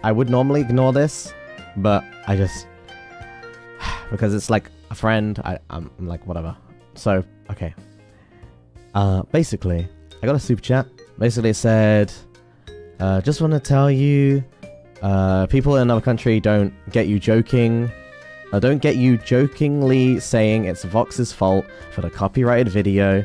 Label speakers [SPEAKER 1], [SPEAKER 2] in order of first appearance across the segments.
[SPEAKER 1] I would normally ignore this, but I just... because it's like a friend, I'm like, whatever. So, okay. Basically, I got a super chat. Basically it said, just want to tell you, people in another country don't get you joking. Don't get you jokingly saying it's Vox's fault for the copyrighted video.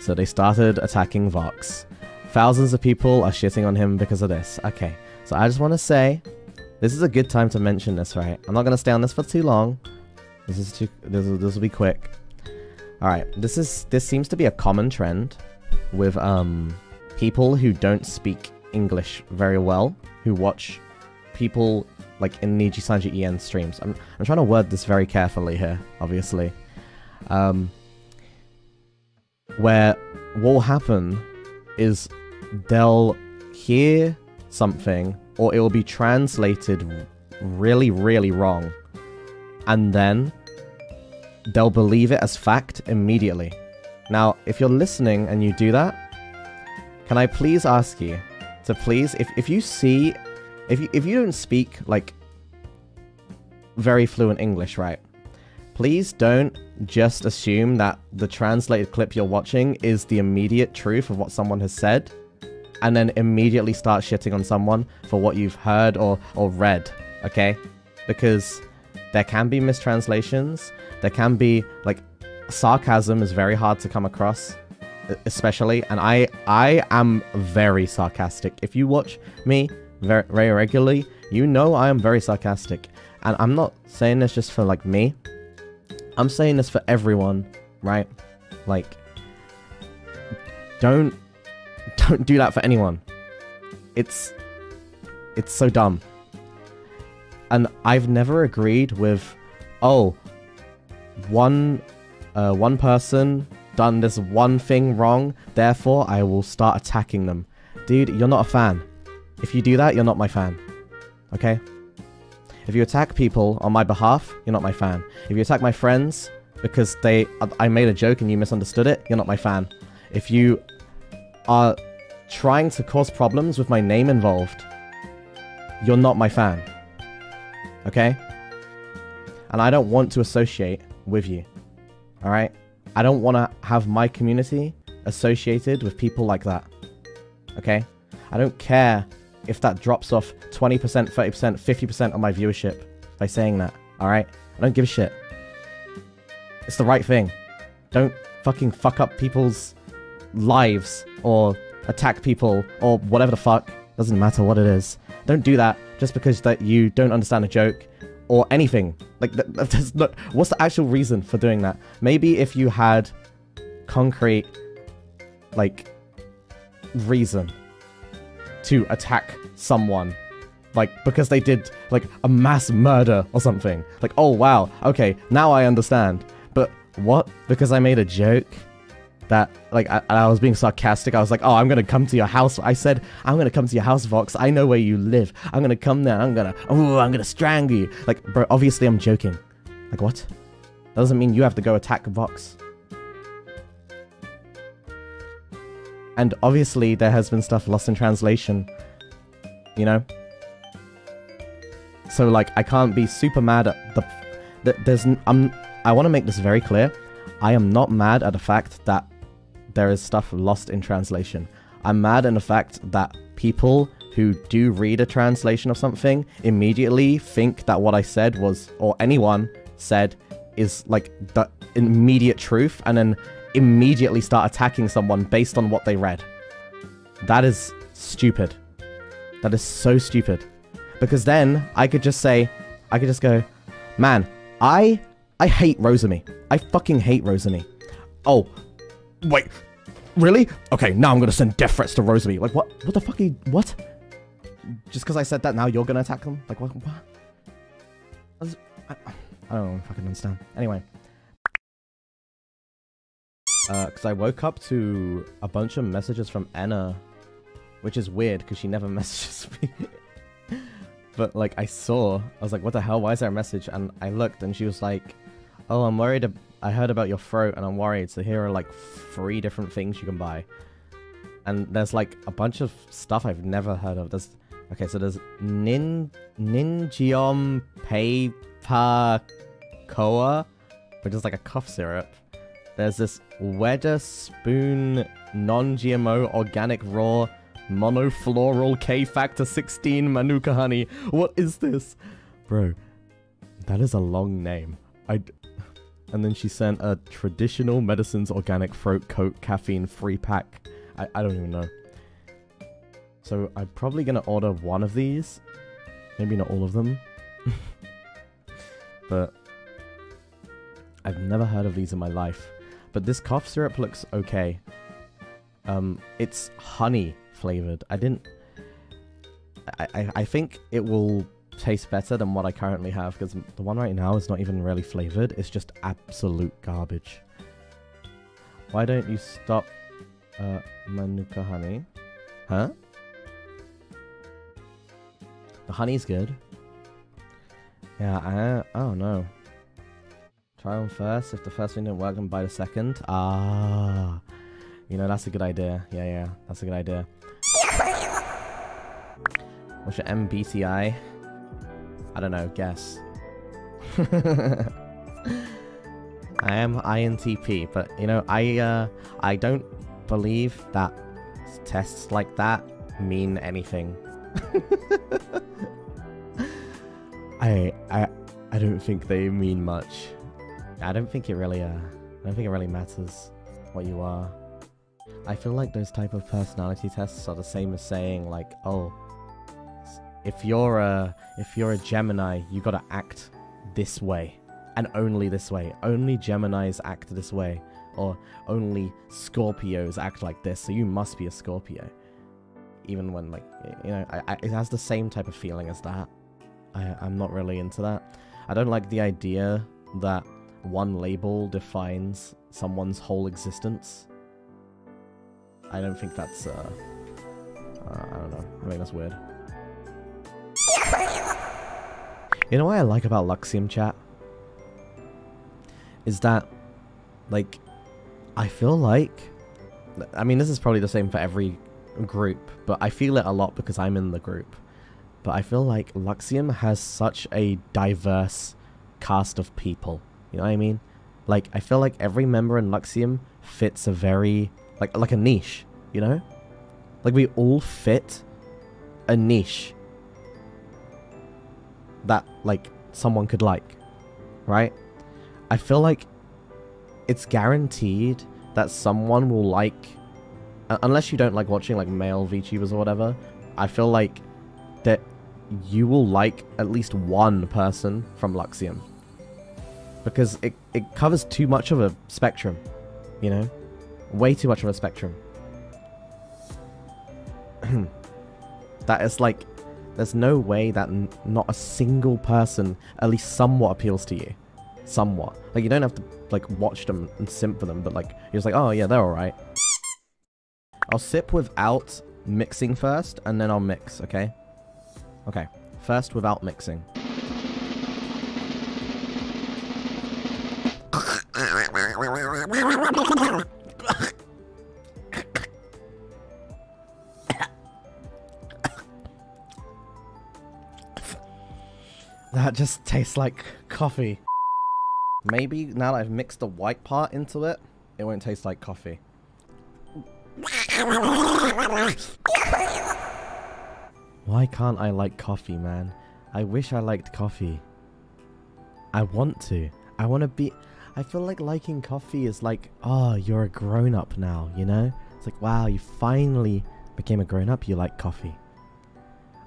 [SPEAKER 1] So they started attacking Vox. Thousands of people are shitting on him because of this. Okay, so I just want to say, this is a good time to mention this, right? I'm not going to stay on this for too long. This will be quick. Alright, this seems to be a common trend with people who don't speak English very well, who watch people like in nijisanji en streams. I'm trying to word this very carefully here, obviously. Where what will happen is they'll hear something or it will be translated really, really wrong, and then they'll believe it as fact immediately. Now, if you're listening and you do that, can I please ask you to please, if you don't speak like very fluent English, right? Please don't just assume that the translated clip you're watching is the immediate truth of what someone has said, and then immediately start shitting on someone for what you've heard or read, okay? Because there can be mistranslations, there can be, like, sarcasm is very hard to come across, especially, and I am very sarcastic. If you watch me very, very regularly, you know I am very sarcastic. And I'm not saying this just for, like, me. I'm saying this for everyone, right? Like, don't do that for anyone. It's so dumb. And I've never agreed with, oh, one person done this one thing wrong, therefore I will start attacking them. Dude, you're not a fan. If you do that, you're not my fan. Okay? If you attack people on my behalf, you're not my fan. If you attack my friends because I made a joke and you misunderstood it, you're not my fan. If you are trying to cause problems with my name involved, you're not my fan. Okay? And I don't want to associate with you. Alright? I don't want to have my community associated with people like that. Okay? I don't care if that drops off 20%, 30%, 50% of my viewership by saying that, alright? I don't give a shit. It's the right thing. Don't fucking fuck up people's lives or attack people or whatever the fuck. Doesn't matter what it is. Don't do that just because that you don't understand a joke or anything. Like, what's the actual reason for doing that? Maybe if you had concrete, like, reason to attack someone, like, because they did, like, a mass murder or something. Like, oh, wow, okay, now I understand. But what? Because I made a joke that, like, I was being sarcastic. I was like, oh, I'm gonna come to your house. I said, I'm gonna come to your house, Vox. I know where you live. I'm gonna come there. I'm gonna strangle you. Like, bro, obviously I'm joking. Like, what? That doesn't mean you have to go attack Vox. And obviously there has been stuff lost in translation, you know? So, like, I can't be super mad at I want to make this very clear. I am not mad at the fact that there is stuff lost in translation. I'm mad at the fact that people who do read a translation of something immediately think that what I said was, or anyone said, is, like, the immediate truth, and then immediately start attacking someone based on what they read. That is stupid. That is so stupid. Because then I could just say, I could just go, man, I hate Rosemi. I fucking hate Rosemi. Oh, wait, really? Okay, now I'm gonna send death threats to Rosemi. Like, what the fuck are you, what? Just because I said that, now you're gonna attack them? Like, what? I don't know if I can understand. Anyway. Because I woke up to a bunch of messages from Anna, which is weird because she never messages me. But, like, I was like, what the hell, why is there a message? And I looked and she was like, oh, I'm worried, I heard about your throat and I'm worried, so here are, like, 3 different things you can buy. And there's, like, a bunch of stuff I've never heard of. Okay, so there's Ninjiom Paper Koa, which is like a cough syrup. There's this Wedder Spoon non-GMO organic raw monofloral K factor 16 Manuka honey. What is this? Bro, that is a long name. And then she sent a traditional medicines organic throat coat caffeine free pack. I don't even know. So I'm probably gonna order one of these. Maybe not all of them. But I've never heard of these in my life. But this cough syrup looks okay. It's honey flavored. I think it will taste better than what I currently have, because the one right now is not even really flavored. It's just absolute garbage. Why don't you stop Manuka honey? Huh? The honey's good. Yeah, I don't know. Try one first. If the first one didn't work, then buy the second. Ah, you know, that's a good idea. Yeah, that's a good idea. What's your MBTI? I don't know, guess. I am INTP, but you know, I don't believe that tests like that mean anything. I don't think they mean much. I don't think it really matters what you are. I feel like those type of personality tests are the same as saying like, oh, if you're a Gemini, you gotta act this way, and only this way. Only Geminis act this way, or only Scorpios act like this, so you must be a Scorpio. Even when, like, you know, it has the same type of feeling as that. I'm not really into that. I don't like the idea that one label defines someone's whole existence. I don't think that's, I don't know. I think that's weird. You know what I like about Luxium chat? Is that, like, I feel like... I mean, this is probably the same for every group, but I feel it a lot because I'm in the group. But I feel like Luxium has such a diverse cast of people. You know what I mean? Like, I feel like every member in Luxium fits a very... Like a niche, you know? Like, we all fit a niche that, like, someone could like, right? I feel like it's guaranteed that someone will like, unless you don't like watching, like, male VTubers or whatever, I feel like that you will like at least one person from Luxium. Because it covers too much of a spectrum, you know? Way too much of a spectrum. That is like... There's no way that not a single person at least somewhat appeals to you. Somewhat. Like, you don't have to, like, watch them and simp for them, but, like, you're just like, oh, yeah, they're alright. I'll sip without mixing first, and then I'll mix, okay? Okay. First without mixing. That just tastes like coffee. Maybe now that I've mixed the white part into it, it won't taste like coffee. Why can't I like coffee, man? I wish I liked coffee. I want to. I want to be... I feel like liking coffee is like, oh, you're a grown-up now, you know? It's like, wow, you finally became a grown-up, you like coffee.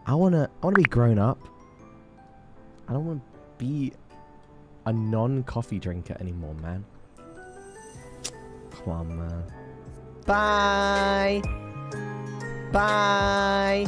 [SPEAKER 1] I wanna be grown-up. I don't want to be a non-coffee drinker anymore, man. Come on, man. Bye! Bye!